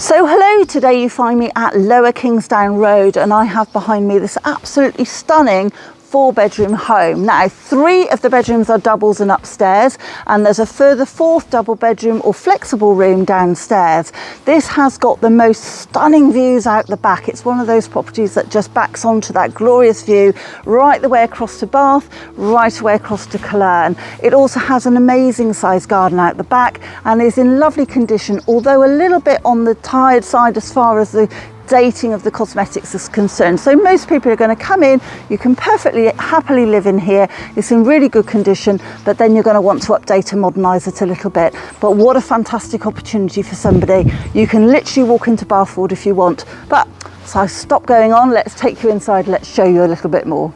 So hello, today you find me at Lower Kingsdown Road and I have behind me this absolutely stunning 4-bedroom home. Now 3 of the bedrooms are doubles and upstairs, and there's a further 4th double bedroom or flexible room downstairs. This has got the most stunning views out the back. It's one of those properties that just backs onto that glorious view right the way across to Bath, right away across to Cologne. It also has an amazing sized garden out the back and is in lovely condition, although a little bit on the tired side as far as the dating of the cosmetics is concerned. So most people are going to come in, you can perfectly happily live in here, it's in really good condition, but then you're going to want to update and modernise it a little bit. But what a fantastic opportunity for somebody. You can literally walk into Bathford if you want. But so I stop going on, let's take you inside, let's show you a little bit more.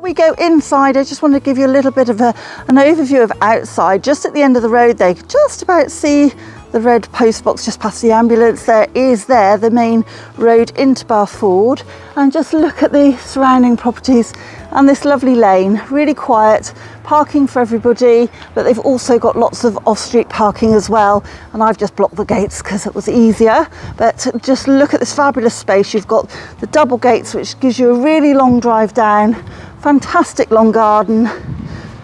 We go inside, I just want to give you a little bit of an overview of outside. Just at the end of the road there, you can just about see the red post box just past the ambulance. There is the main road into Bathford, and just look at the surrounding properties and this lovely lane, really quiet, parking for everybody, but they've also got lots of off-street parking as well, and I've just blocked the gates because it was easier. But just look at this fabulous space. You've got the double gates, which gives you a really long drive down, fantastic long garden,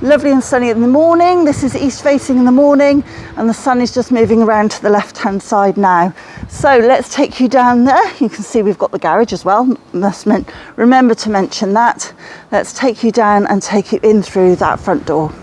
lovely and sunny in the morning. This is east facing in the morning and the sun is just moving around to the left hand side now. So let's take you down there. You can see we've got the garage as well, remember to mention that. Let's take you down and take you in through that front door.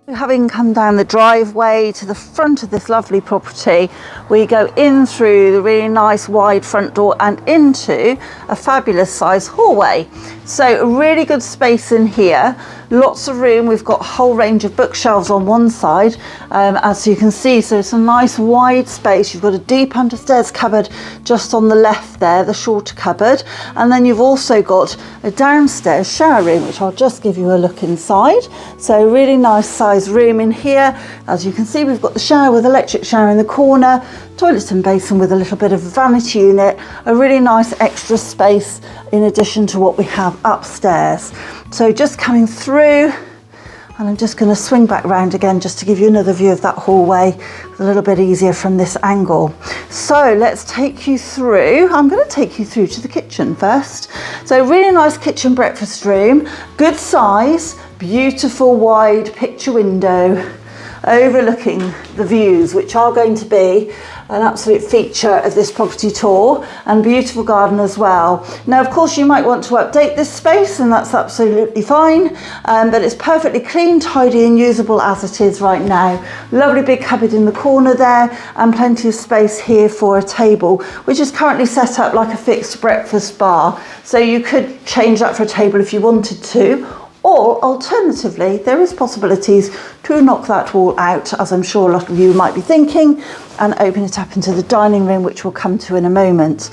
Having come down the driveway to the front of this lovely property, we go in through the really nice wide front door and into a fabulous size hallway. So a really good space in here, lots of room. We've got a whole range of bookshelves on one side, as you can see, so it's a nice wide space. You've got a deep understairs cupboard just on the left there, the shorter cupboard, and then you've also got a downstairs shower room, which I'll just give you a look inside. So really nice size room in here. As you can see, we've got the shower with electric shower in the corner, toilet and basin with a little bit of vanity unit, a really nice extra space in addition to what we have upstairs. So just coming through, and I'm just going to swing back round again just to give you another view of that hallway. It's a little bit easier from this angle. So let's take you through. I'm going to take you through to the kitchen first. So really nice kitchen breakfast room, good size, beautiful wide picture window overlooking the views, which are going to be an absolute feature of this property tour, and beautiful garden as well. Now of course you might want to update this space, and that's absolutely fine, but it's perfectly clean, tidy and usable as it is right now. Lovely big cupboard in the corner there, and plenty of space here for a table, which is currently set up like a fixed breakfast bar, so you could change that for a table if you wanted to. Or alternatively, there is possibilities to knock that wall out, as I'm sure a lot of you might be thinking, and open it up into the dining room, which we'll come to in a moment.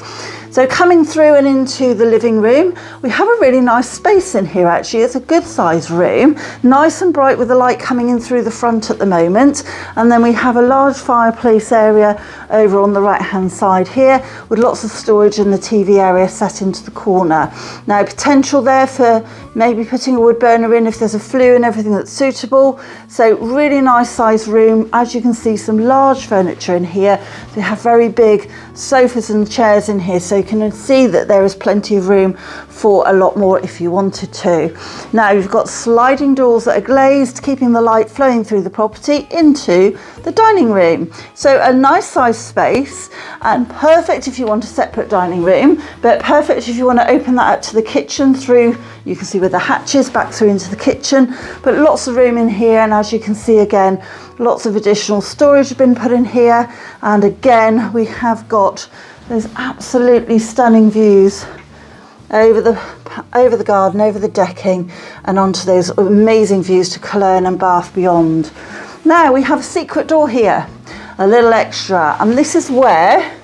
So coming through and into the living room, we have a really nice space in here actually. It's a good sized room, nice and bright with the light coming in through the front at the moment. And then we have a large fireplace area over on the right hand side here, with lots of storage in the TV area set into the corner. Now potential there for maybe putting a wood burner in if there's a flue and everything that's suitable. So really nice sized room. As you can see, some large furniture in here. They have very big sofas and chairs in here, so you can see that there is plenty of room for a lot more if you wanted to. Now you've got sliding doors that are glazed, keeping the light flowing through the property into the dining room. So a nice size space, and perfect if you want a separate dining room, but perfect if you want to open that up to the kitchen through, you can see with the hatches back through into the kitchen, but lots of room in here. And as you can see again, lots of additional storage has been put in here, and again we have got those absolutely stunning views over the garden, over the decking, and onto those amazing views to Cologne and Bath beyond. Now we have a secret door here, a little extra, and this is where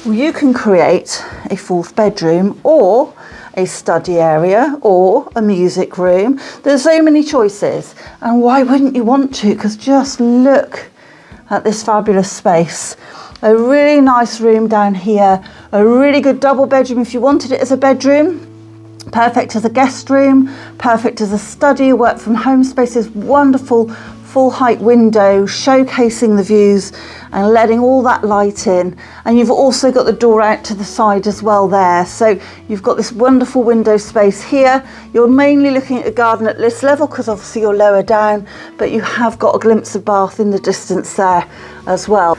you can create a 4th bedroom, or a study area, or a music room. There's so many choices, and why wouldn't you want to? Because just look at this fabulous space. A really nice room down here, a really good double bedroom if you wanted it as a bedroom, perfect as a guest room, perfect as a study, work from home spaces, wonderful full height window showcasing the views and letting all that light in. And you've also got the door out to the side as well there. So you've got this wonderful window space here. You're mainly looking at the garden at this level because obviously you're lower down, but you have got a glimpse of Bath in the distance there as well.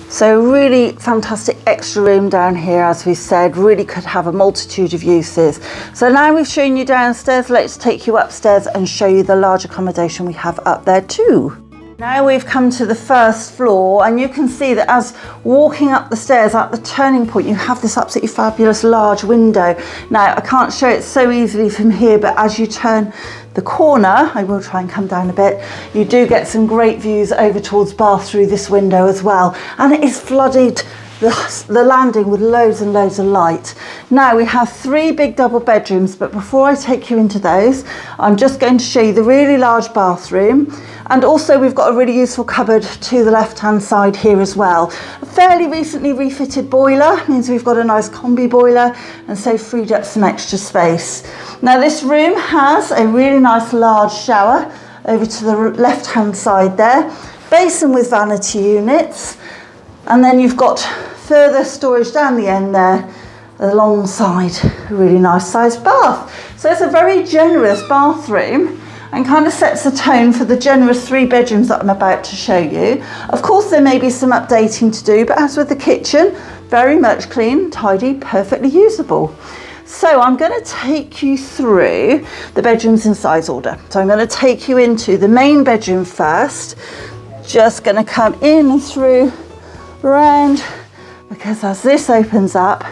So really fantastic extra room down here, as we said, really could have a multitude of uses. So now we've shown you downstairs, let's take you upstairs and show you the large accommodation we have up there too. Now we've come to the first floor, and you can see that as walking up the stairs at the turning point, you have this absolutely fabulous large window. Now I can't show it so easily from here, but as you turn the corner, I will try and come down a bit, you do get some great views over towards Bath through this window as well. And it is flooded, the landing, with loads and loads of light. Now we have 3 big double bedrooms, but before I take you into those, I'm just going to show you the really large bathroom. And also we've got a really useful cupboard to the left hand side here as well. A fairly recently refitted boiler means we've got a nice combi boiler, and so freed up some extra space. Now this room has a really nice large shower over to the left hand side there, basin with vanity units, and then you've got further storage down the end there alongside a really nice sized bath. So it's a very generous bathroom and kind of sets the tone for the generous 3 bedrooms that I'm about to show you. Of course there may be some updating to do, but as with the kitchen, very much clean, tidy, perfectly usable. So I'm going to take you through the bedrooms in size order. So I'm going to take you into the main bedroom first. Just going to come in and through, round, because as this opens up,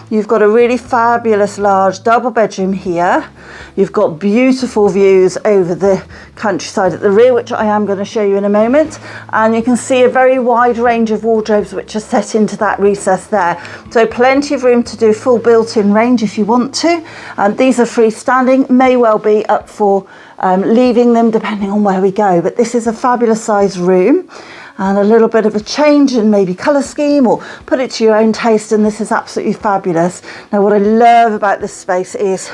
you've got a really fabulous large double bedroom here. You've got beautiful views over the countryside at the rear, which I am going to show you in a moment. And you can see a very wide range of wardrobes which are set into that recess there. So plenty of room to do full built-in range if you want to. And these are freestanding, may well be up for leaving them depending on where we go. But this is a fabulous sized room, and a little bit of a change in maybe colour scheme, or put it to your own taste, and this is absolutely fabulous. Now what I love about this space is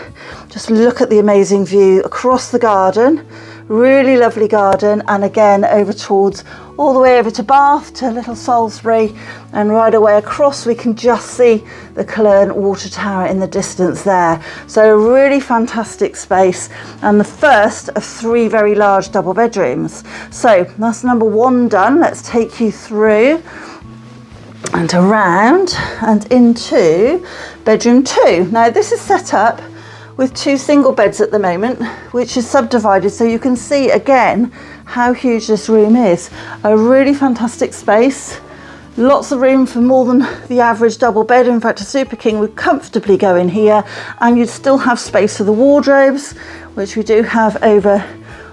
just look at the amazing view across the garden, really lovely garden, and again over towards all the way over to Bath, to Little Salisbury, and right away across we can just see the Culloden water tower in the distance there. So a really fantastic space, and the first of 3 very large double bedrooms. So that's number 1 done. Let's take you through and around and into bedroom 2. Now this is set up with 2 single beds at the moment, which is subdivided, so you can see again how huge this room is. A really fantastic space, lots of room for more than the average double bed. In fact, a Super King would comfortably go in here, and you'd still have space for the wardrobes, which we do have over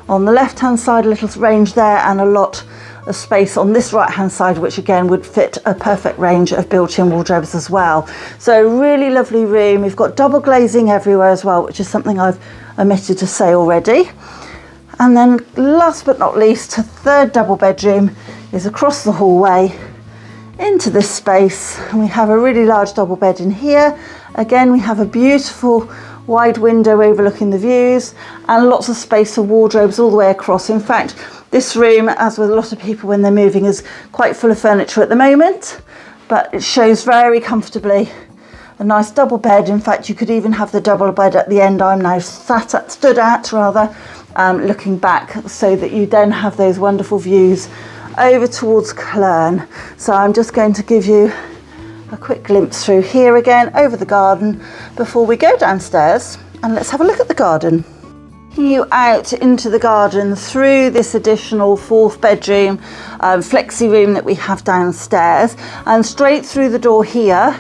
on the left hand side, a little range there, and a lot of space on this right hand side, which again would fit a perfect range of built-in wardrobes as well. So really lovely room. We've got double glazing everywhere as well, which is something I've omitted to say already. And then last but not least, a 3rd double bedroom is across the hallway into this space, and we have a really large double bed in here. Again, we have a beautiful wide window overlooking the views, and lots of space for wardrobes all the way across. In fact, this room, as with a lot of people when they're moving, is quite full of furniture at the moment, but it shows very comfortably. A nice double bed. In fact, you could even have the double bed at the end I'm now stood at, looking back, so that you then have those wonderful views over towards Culloden. So I'm just going to give you a quick glimpse through here again over the garden before we go downstairs, and let's have a look at the garden. You out into the garden through this additional 4th bedroom flexi room that we have downstairs, and straight through the door here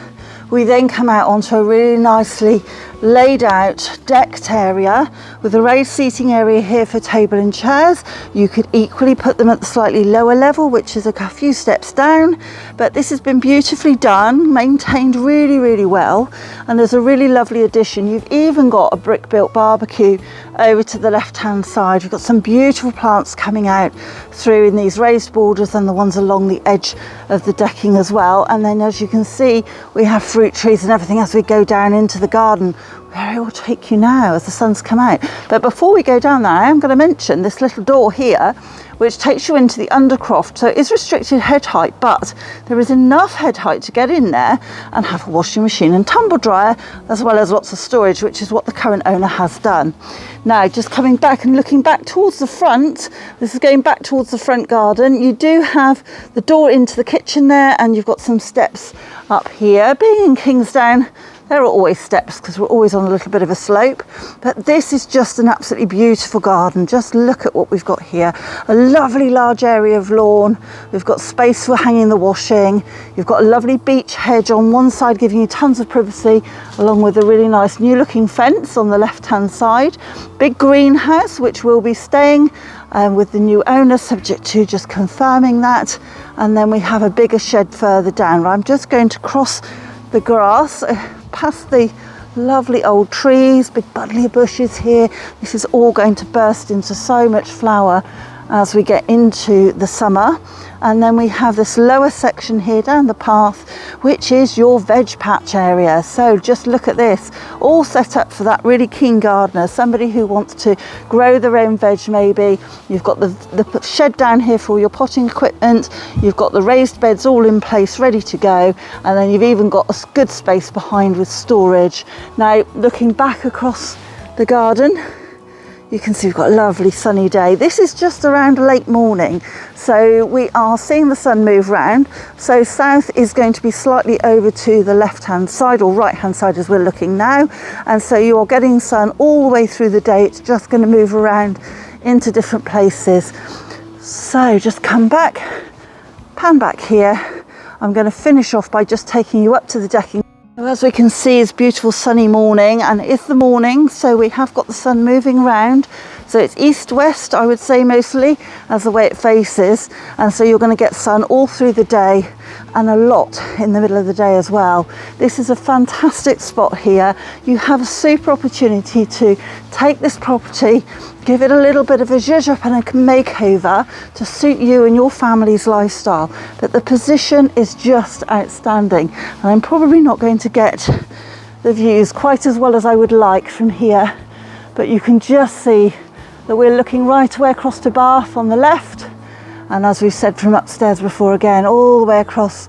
we then come out onto a really nicely laid out decked area with a raised seating area here for table and chairs. You could equally put them at the slightly lower level, which is a few steps down, but this has been beautifully done, maintained really well, and there's a really lovely addition. You've even got a brick built barbecue over to the left hand side. You've got some beautiful plants coming out through in these raised borders and the ones along the edge of the decking as well. And then as you can see, we have fruit trees and everything as we go down into the garden, where it will take you now as the sun's come out. But before we go down there, I am going to mention this little door here, which takes you into the undercroft. So it is restricted head height, but there is enough head height to get in there and have a washing machine and tumble dryer, as well as lots of storage, which is what the current owner has done. Now, just coming back and looking back towards the front, this is going back towards the front garden. You do have the door into the kitchen there, and you've got some steps up here. Being in Kingsdown, there are always steps because we're always on a little bit of a slope, but this is just an absolutely beautiful garden. Just look at what we've got here. A lovely large area of lawn. We've got space for hanging the washing. You've got a lovely beech hedge on one side giving you tons of privacy, along with a really nice new looking fence on the left hand side. Big greenhouse which will be staying with the new owner, subject to just confirming that. And then we have a bigger shed further down. I'm just going to cross the grass past the lovely old trees, big buddleia bushes here. This is all going to burst into so much flower as we get into the summer. And then we have this lower section here down the path, which is your veg patch area. So just look at this, all set up for that really keen gardener, somebody who wants to grow their own veg maybe. You've got the shed down here for all your potting equipment. You've got the raised beds all in place, ready to go. And then you've even got a good space behind with storage. Now, looking back across the garden, you can see we've got a lovely sunny day. This is just around late morning, so we are seeing the sun move round. So south is going to be slightly over to the left hand side or right hand side as we're looking now, and so you are getting sun all the way through the day. It's just going to move around into different places. So just come back, pan back here. I'm going to finish off by just taking you up to the decking. As we can see, it's beautiful sunny morning, and it's the morning, so we have got the sun moving around. So it's east-west, I would say, mostly, as the way it faces. And so you're going to get sun all through the day and a lot in the middle of the day as well. This is a fantastic spot here. You have a super opportunity to take this property, give it a little bit of a zhuzh up and a makeover to suit you and your family's lifestyle. But the position is just outstanding. And I'm probably not going to get the views quite as well as I would like from here, but you can just see that we're looking right away across to Bath on the left, and as we said from upstairs before, again all the way across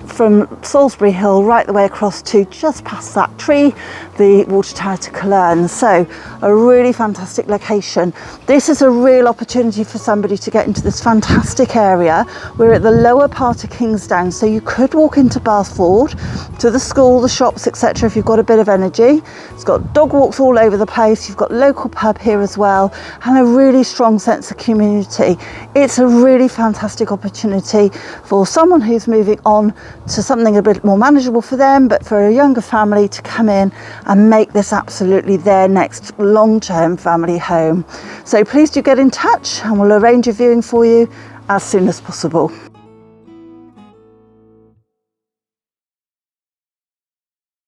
from Salisbury Hill right the way across to just past that tree, the water tower to Cologne. So a really fantastic location. This is a real opportunity for somebody to get into this fantastic area. We're at the lower part of Kingsdown, so you could walk into Bath Ford, to the school, the shops, etc. if you've got a bit of energy. It's got dog walks all over the place. You've got local pub here as well, and a really strong sense of community. It's a really fantastic opportunity for someone who's moving on to something a bit more manageable for them, but for a younger family to come in and make this absolutely their next long-term family home. So please do get in touch and we'll arrange a viewing for you as soon as possible.